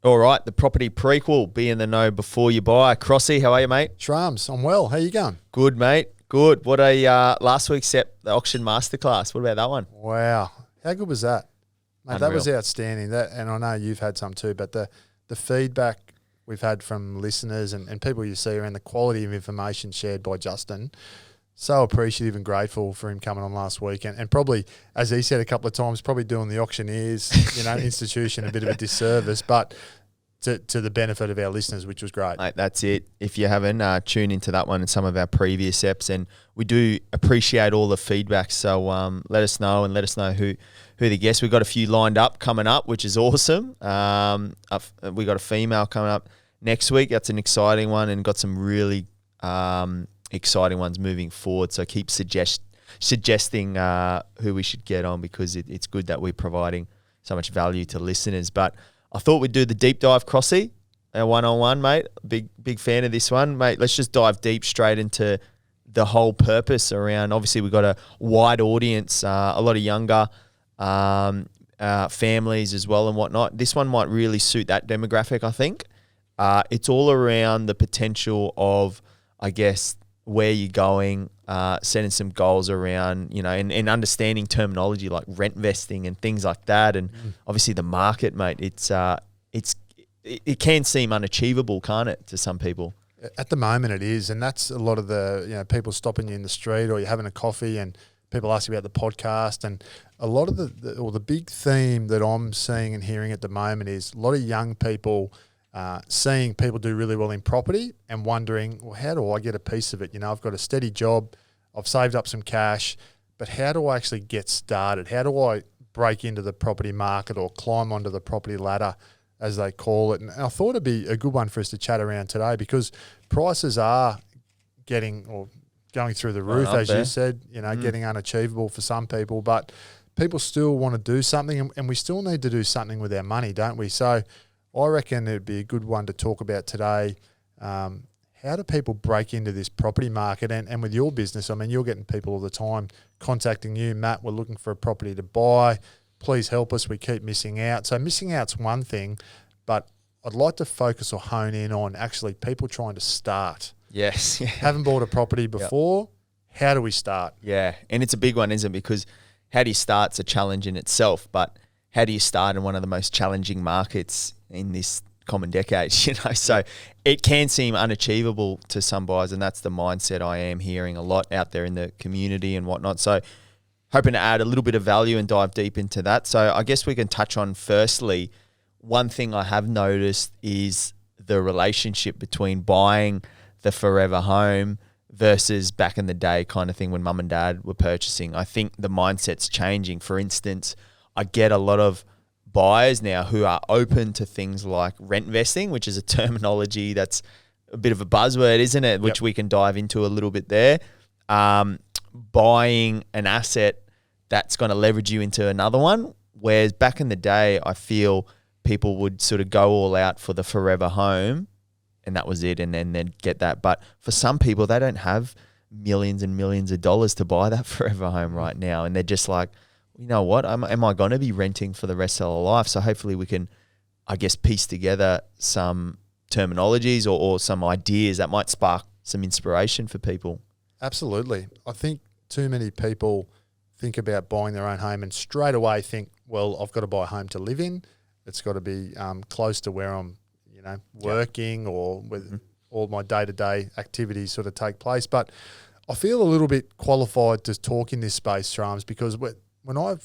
All right, the property prequel, be in the know before you buy. Crossy, how are you, mate? Shrams, I'm well. How you going? Good, mate. Good. What a last week's the auction masterclass. What about that one? Wow. How good was that? Mate, Unreal. that was outstanding. And I know you've had some too, but the feedback we've had from listeners and people you see around the quality of information shared by Justin, so appreciative and grateful for him coming on last week. And probably, as he said a couple of times, probably doing the auctioneers, institution a bit of a disservice, but to the benefit of our listeners, which was great. Mate, that's it. If you haven't, tuned into that one and some of our previous eps, and we do appreciate all the feedback. So let us know who the guests. We've got a few lined up coming up, which is awesome. We got a female coming up next week. That's an exciting one, and got some really exciting ones moving forward. So keep suggesting who we should get on, because it's good that we're providing so much value to listeners. But I thought we'd do the deep dive, Crossy, our one-on-one, mate. Big fan of this one, mate. Let's just dive deep straight into the whole purpose around. Obviously, we've got a wide audience, a lot of younger families as well and whatnot. This one might really suit that demographic, I think. It's all around the potential of, I guess, where you're going, setting some goals around, and understanding terminology like rent vesting and things like that. And obviously the market, mate, it can seem unachievable, can't it, to some people? At the moment it is, and that's a lot of the people stopping you in the street, or you're having a coffee and people ask you about the podcast. And a lot of the big theme that I'm seeing and hearing at the moment is a lot of young people seeing people do really well in property and wondering, well, how do I get a piece of it? I've got a steady job, I've saved up some cash, but how do I actually get started? How do I break into the property market or climb onto the property ladder, as they call it? And I thought it'd be a good one for us to chat around today, because prices are going through the roof, as you said, getting unachievable for some people, but people still want to do something, and we still need to do something with our money, don't we? So I reckon it'd be a good one to talk about today. How do people break into this property market? And with your business, I mean, you're getting people all the time contacting you, Matt, we're looking for a property to buy. Please help us. We keep missing out. So missing out's one thing, but I'd like to focus or hone in on actually people trying to start. Yes. Yeah. Haven't bought a property before. Yep. How do we start? Yeah. And it's a big one, isn't it? Because how do you start's a challenge in itself, but how do you start in one of the most challenging markets in this common decade, So it can seem unachievable to some buyers, and that's the mindset I am hearing a lot out there in the community and whatnot. So hoping to add a little bit of value and dive deep into that. So I guess we can touch on, firstly, one thing I have noticed is the relationship between buying the forever home versus back in the day kind of thing when mum and dad were purchasing. I think the mindset's changing. For instance, I get a lot of buyers now who are open to things like rent vesting, which is a terminology that's a bit of a buzzword, isn't it? Which we can dive into a little bit there. Buying an asset that's going to leverage you into another one. Whereas back in the day, I feel people would sort of go all out for the forever home, and that was it, and then they'd get that. But for some people, they don't have millions and millions of dollars to buy that forever home right now, and they're just like, you know what, am I going to be renting for the rest of their life? So hopefully we can, I guess, piece together some terminologies or some ideas that might spark some inspiration for people. Absolutely. I think too many people think about buying their own home and straight away think, well, I've got to buy a home to live in. It's got to be close to where I'm, working or with all my day-to-day activities sort of take place. But I feel a little bit qualified to talk in this space, Shrams, because when I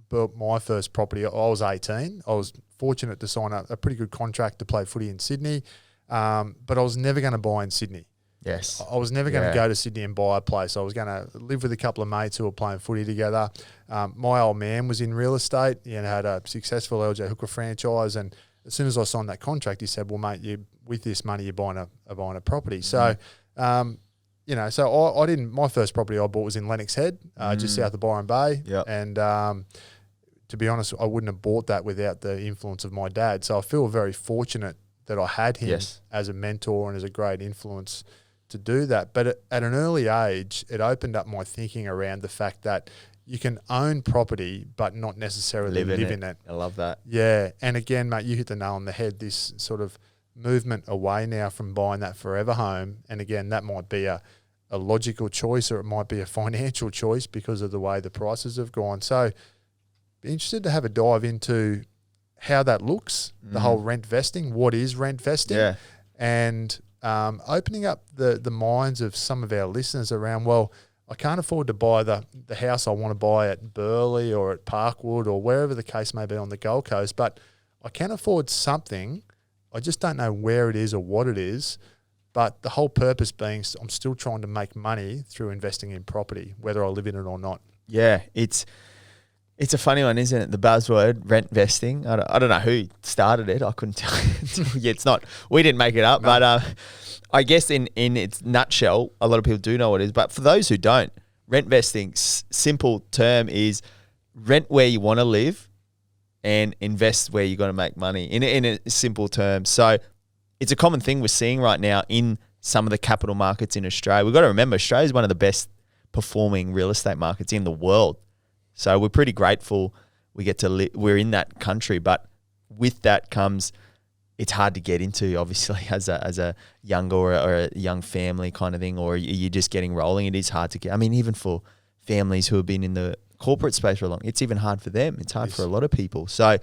built my first property, I was 18. I was fortunate to sign a pretty good contract to play footy in Sydney, but I was never going to buy in Sydney. Yes. I was never going to go to Sydney and buy a place. I was going to live with a couple of mates who were playing footy together. My old man was in real estate. He had a successful LJ Hooker franchise, and as soon as I signed that contract, he said, well, mate, with this money, you're buying a property. So, so I didn't – my first property I bought was in Lennox Head, just south of Byron Bay. Yep. And to be honest, I wouldn't have bought that without the influence of my dad. So I feel very fortunate that I had him as a mentor and as a great influence to do that. But at an early age, it opened up my thinking around the fact that you can own property but not necessarily live in it. I love that. Yeah. And again, mate, you hit the nail on the head. This sort of movement away now from buying that forever home. And again, that might be a logical choice, or it might be a financial choice because of the way the prices have gone. So be interested to have a dive into how that looks, the whole rent vesting. What is rent vesting? Yeah. And opening up the minds of some of our listeners around, well, I can't afford to buy the house I want to buy at Burleigh or at Parkwood or wherever the case may be on the Gold Coast, but I can afford something. I just don't know where it is or what it is. But the whole purpose being I'm still trying to make money through investing in property, whether I live in it or not. Yeah, it's a funny one, isn't it? The buzzword, rent vesting. I don't know who started it. I couldn't tell you. Yeah, it's not. We didn't make it up. No. But I guess in its nutshell, a lot of people do know what it is. But for those who don't, rent vesting, simple term is rent where you want to live and invest where you're going to make money in a simple term. So it's a common thing we're seeing right now in some of the capital markets in Australia. We've got to remember Australia is one of the best performing real estate markets in the world. So we're pretty grateful we get to we're in that country, but with that comes it's hard to get into, obviously, as a younger or a young family kind of thing, or you're just getting rolling. It is hard to get. I mean, even for families who have been in the corporate space for a long, it's even hard for them. It's hard for a lot of people. So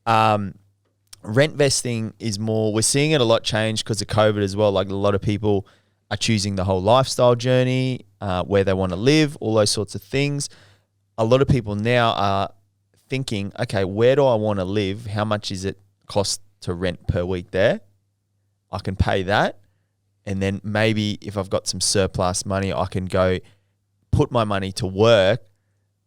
rent vesting is more, we're seeing it a lot change because of COVID as well. Like a lot of people are choosing the whole lifestyle journey, where they want to live, all those sorts of things. A lot of people now are thinking, okay, where do I want to live? How much is it cost to rent per week there? I can pay that. And then maybe if I've got some surplus money, I can go put my money to work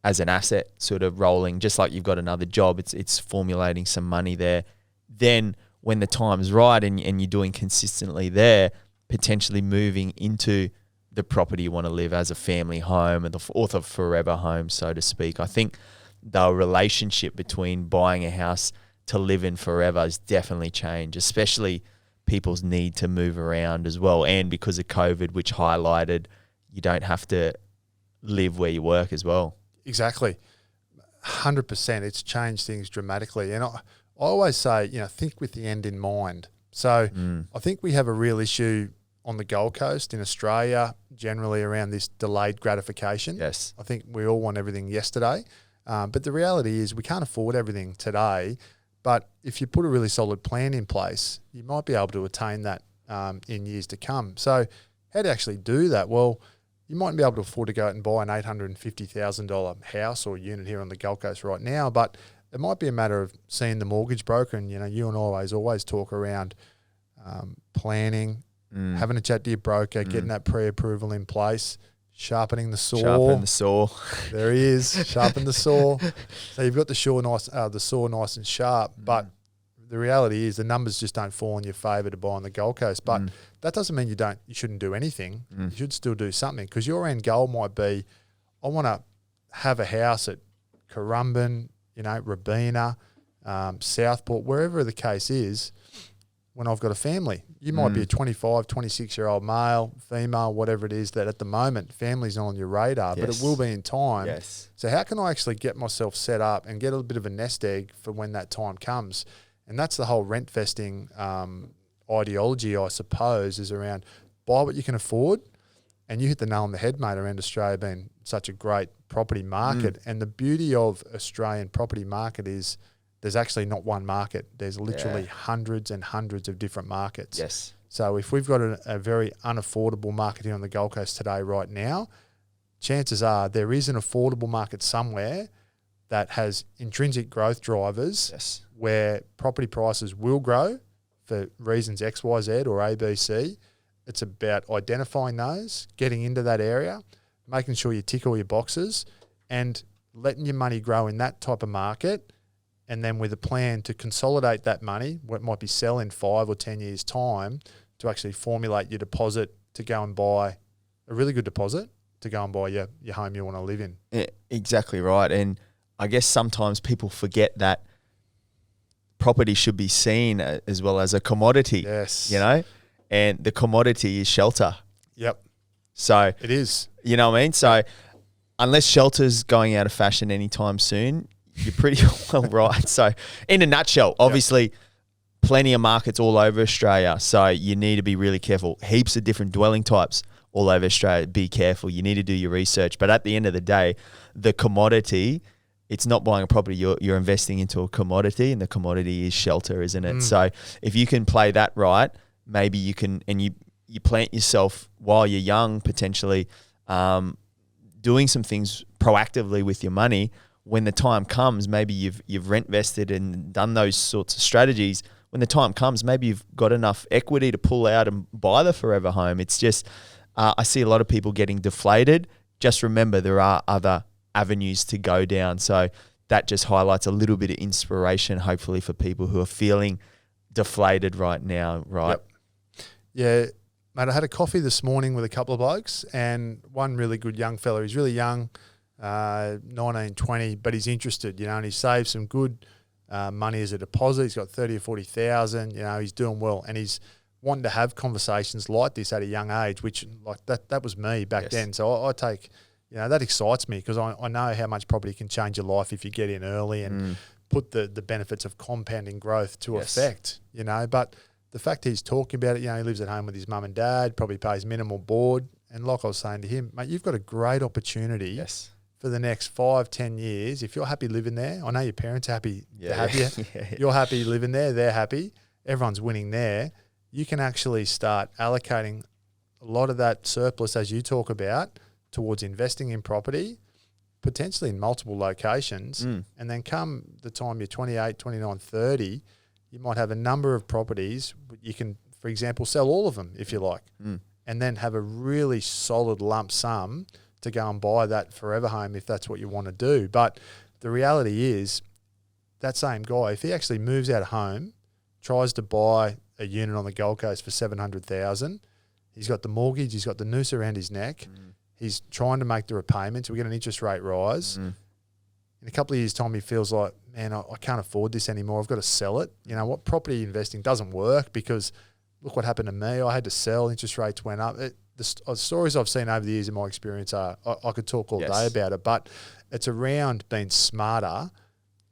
as an asset, sort of rolling, just like you've got another job. It's formulating some money there. Then when the time's right and you're doing consistently there, potentially moving into the property you want to live as a family home and or the forever home, so to speak. I think the relationship between buying a house to live in forever has definitely changed, especially people's need to move around as well. And because of COVID, which highlighted you don't have to live where you work as well. Exactly. 100%. It's changed things dramatically. And I always say, think with the end in mind. So I think we have a real issue on the Gold Coast in Australia, generally around this delayed gratification. Yes. I think we all want everything yesterday. But the reality is we can't afford everything today. But if you put a really solid plan in place, you might be able to attain that in years to come. So how to actually do that? Well, you mightn't be able to afford to go out and buy an $850,000 house or unit here on the Gold Coast right now, but it might be a matter of seeing the mortgage broker. And, you and I always talk around planning, having a chat to your broker, getting that pre-approval in place, sharpening the saw. Sharpen the saw. There he is, sharpen the saw. So you've got the saw nice and sharp, but the reality is the numbers just don't fall in your favour to buy on the Gold Coast. But that doesn't mean you shouldn't do anything. You should still do something, because your end goal might be, I want to have a house at Currumbin, Robina, Southport, wherever the case is, when I've got a family. You might be a 25, 26-year-old male, female, whatever it is, that at the moment family's not on your radar, but it will be in time. Yes. So how can I actually get myself set up and get a bit of a nest egg for when that time comes? And that's the whole rent vesting ideology, I suppose, is around buy what you can afford. And you hit the nail on the head, mate, around Australia being such a great property market. And the beauty of Australian property market is there's actually not one market. There's literally hundreds and hundreds of different markets. Yes. So if we've got a very unaffordable market here on the Gold Coast today right now, chances are there is an affordable market somewhere that has intrinsic growth drivers where property prices will grow for reasons X, Y, Z or A, B, C. It's about identifying those, getting into that area, making sure you tick all your boxes and letting your money grow in that type of market. And then with a plan to consolidate that money, what might be sell in 5 or 10 years' time, to actually formulate your deposit to go and buy a really good deposit to go and buy your home you want to live in. Yeah, exactly right. And I guess sometimes people forget that property should be seen as well as a commodity. Yes. And the commodity is shelter. Yep. So it is. You know what I mean? So unless shelter's going out of fashion anytime soon, you're pretty well right. So in a nutshell, obviously plenty of markets all over Australia. So you need to be really careful. Heaps of different dwelling types all over Australia. Be careful. You need to do your research. But at the end of the day, the commodity, it's not buying a property. You're investing into a commodity, and the commodity is shelter, isn't it? So if you can play that right, maybe you can, and you plant yourself while you're young, potentially doing some things proactively with your money. When the time comes, maybe you've rent vested and done those sorts of strategies. When the time comes, maybe you've got enough equity to pull out and buy the forever home. It's just, I see a lot of people getting deflated. Just remember, there are other avenues to go down. So that just highlights a little bit of inspiration, hopefully, for people who are feeling deflated right now, right? Yep. Yeah, mate, I had a coffee this morning with a couple of blokes, and one really good young fella. He's really young, 19, 20, but he's interested, and he's saved some good money as a deposit. He's got 30 or 40,000, he's doing well, and he's wanting to have conversations like this at a young age, which like that was me back then. So I take, that excites me, because I know how much property can change your life if you get in early and put the benefits of compounding growth to effect, but the fact he's talking about it, he lives at home with his mum and dad, probably pays minimal board. And like I was saying to him, mate, you've got a great opportunity for the next 5-10 years. If you're happy living there, I know your parents are happy to have you. You're happy living there, they're happy, everyone's winning there. You can actually start allocating a lot of that surplus, as you talk about, towards investing in property, potentially in multiple locations. And then come the time you're 28, 29, 30, you might have a number of properties. You can, for example, sell all of them if you like, and then have a really solid lump sum to go and buy that forever home if that's what you want to do. But the reality is, that same guy, if he actually moves out of home, tries to buy a unit on the Gold Coast for $700,000, he's got the mortgage, he's got the noose around his neck, he's trying to make the repayments, we get an interest rate rise. In a couple of years' time, he feels like, man, I can't afford this anymore. I've got to sell it. What property investing doesn't work, because look what happened to me. I had to sell. Interest rates went up. The stories I've seen over the years in my experience are, I could talk all day about it, but it's around being smarter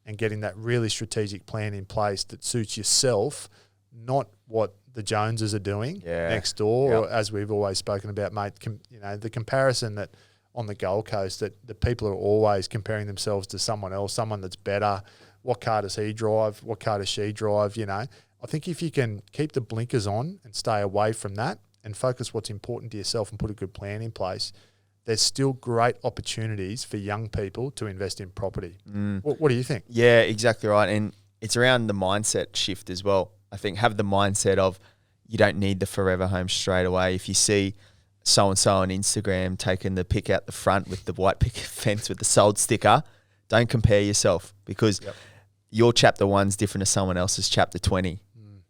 and getting that really strategic plan in place that suits yourself, not what the Joneses are doing next door, or as we've always spoken about, mate, the comparison that on the Gold Coast, that the people are always comparing themselves to someone else, someone that's better. What car does he drive? What car does she drive? I think if you can keep the blinkers on and stay away from that and focus what's important to yourself and put a good plan in place, there's still great opportunities for young people to invest in property. What do you think? Yeah, exactly right. And it's around the mindset shift as well. I think have the mindset of, you don't need the forever home straight away. If you see so-and-so on Instagram taking the pic out the front with the white picket fence with the sold sticker, don't compare yourself, because your chapter 1's different to someone else's chapter 20.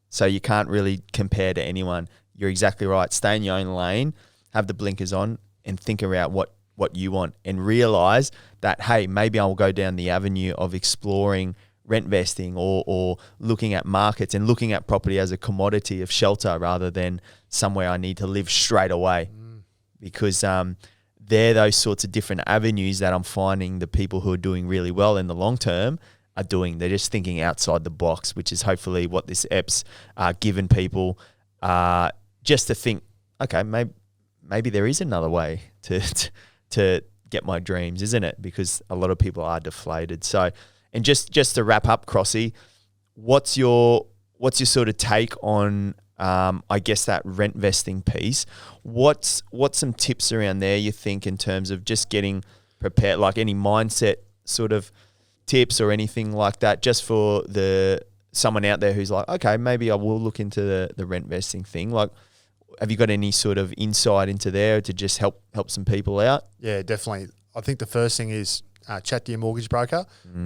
So you can't really compare to anyone. You're exactly right. Stay in your own lane, have the blinkers on, and think about what you want, and realize that, hey, maybe I'll go down the avenue of exploring rent vesting or looking at markets and looking at property as a commodity of shelter rather than somewhere I need to live straight away. Because they're those sorts of different avenues that I'm finding the people who are doing really well in the long term are doing. They're just thinking outside the box, which is hopefully what this EP's given people, just to think, okay, maybe there is another way to get my dreams, isn't it? Because a lot of people are deflated. So, and just to wrap up, Crossy, what's your sort of take on I guess that rent vesting piece? What's some tips around there you think, in terms of just getting prepared, like any mindset sort of tips or anything like that, just for someone out there who's like, okay, maybe I will look into the rent vesting thing. Like, have you got any sort of insight into there to just help some people out? Yeah, definitely. I think the first thing is chat to your mortgage broker,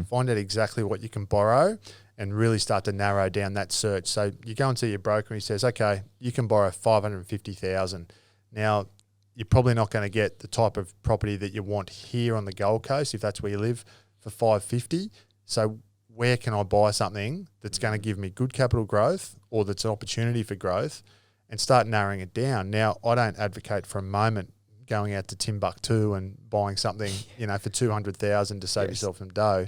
find out exactly what you can borrow, and really start to narrow down that search. So you go and see your broker and he says, okay, you can borrow $550,000. Now, you're probably not going to get the type of property that you want here on the Gold Coast, if that's where you live, for $550,000. So where can I buy something that's going to give me good capital growth, or that's an opportunity for growth, and start narrowing it down? Now, I don't advocate for a moment, going out to Timbuktu and buying something, for 200,000 to save yourself some dough.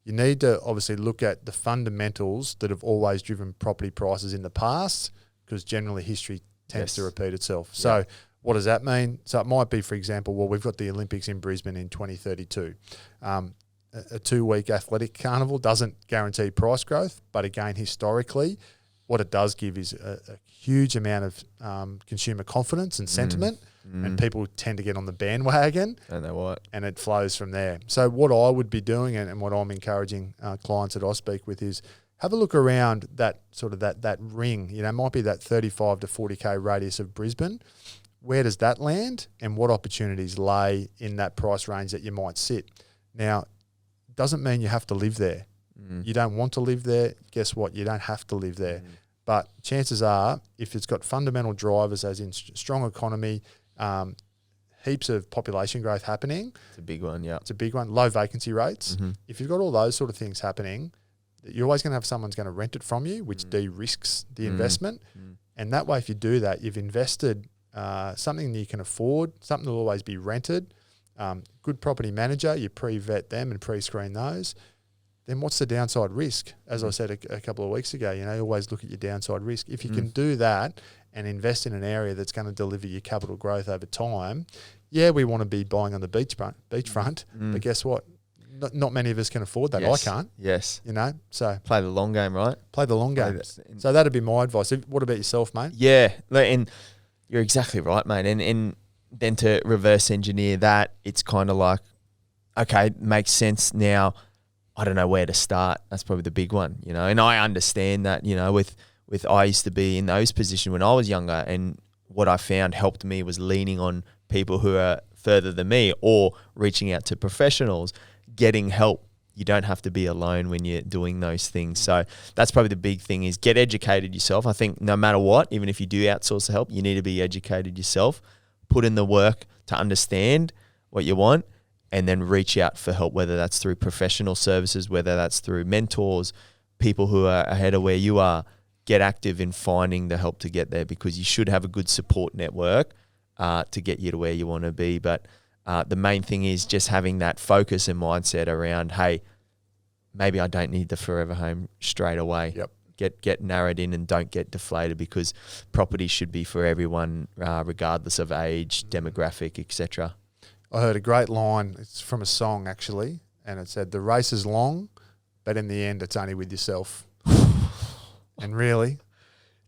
You need to obviously look at the fundamentals that have always driven property prices in the past, because generally history tends to repeat itself. So what does that mean? So it might be, for example, we've got the Olympics in Brisbane in 2032. A 2-week athletic carnival doesn't guarantee price growth, but again, historically, what it does give is a huge amount of consumer confidence and sentiment, and people tend to get on the bandwagon, and it flows from there. So what I would be doing, and what I'm encouraging clients that I speak with, is have a look around that sort of that ring. It might be that 35 to 40K radius of Brisbane. Where does that land, and what opportunities lay in that price range that you might sit? Now, doesn't mean you have to live there. You don't want to live there. Guess what? You don't have to live there. But chances are, if it's got fundamental drivers, as in strong economy, heaps of population growth happening. It's a big one, yeah. It's a big one. Low vacancy rates. If you've got all those sort of things happening, you're always going to have someone's going to rent it from you, which de-risks the investment. And that way, if you do that, you've invested something that you can afford, something that will always be rented. Good property manager, you pre-vet them and pre-screen those. Then what's the downside risk? As I said a couple of weeks ago, you always look at your downside risk. If you can do that and invest in an area that's going to deliver you capital growth over time, we want to be buying on the beachfront, but guess what? Not many of us can afford that. Yes. I can't. Yes. So play the long game, right? Play the long game. So that'd be my advice. What about yourself, mate? Yeah, and you're exactly right, mate. And then to reverse engineer that, it's kind of like, okay, makes sense now. I don't know where to start. That's probably the big one, And I understand that, with I used to be in those positions when I was younger, and what I found helped me was leaning on people who are further than me, or reaching out to professionals, getting help. You don't have to be alone when you're doing those things. So that's probably the big thing, is get educated yourself. I think no matter what, even if you do outsource the help, you need to be educated yourself, put in the work to understand what you want, and then reach out for help, whether that's through professional services, whether that's through mentors, people who are ahead of where you are. Get active in finding the help to get there, because you should have a good support network to get you to where you want to be. But the main thing is just having that focus and mindset around, hey, maybe I don't need the forever home straight away. Get narrowed in and don't get deflated, because property should be for everyone, regardless of age, demographic, etc. I heard a great line. It's from a song, actually, and it said, "The race is long, but in the end, it's only with yourself." And really,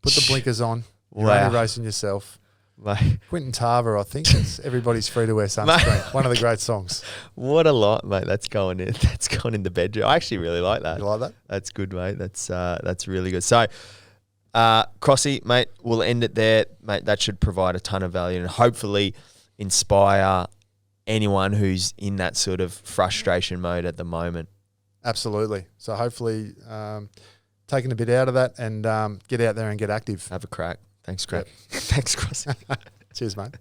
put the blinkers on. You're only racing yourself. Mate. Quentin Tarver, I think it's Everybody's Free to Wear Sunscreen. One of the great songs. What a lot, mate. That's going in. That's going in the bedroom. I actually really like that. You like that? That's good, mate. That's really good. So, Crossy, mate, we'll end it there, mate. That should provide a ton of value and hopefully inspire anyone who's in that sort of frustration mode at the moment. Absolutely. So hopefully taking a bit out of that and get out there and get active. Have a crack. Thanks, Craig. Thanks, Crossy. Cheers, mate.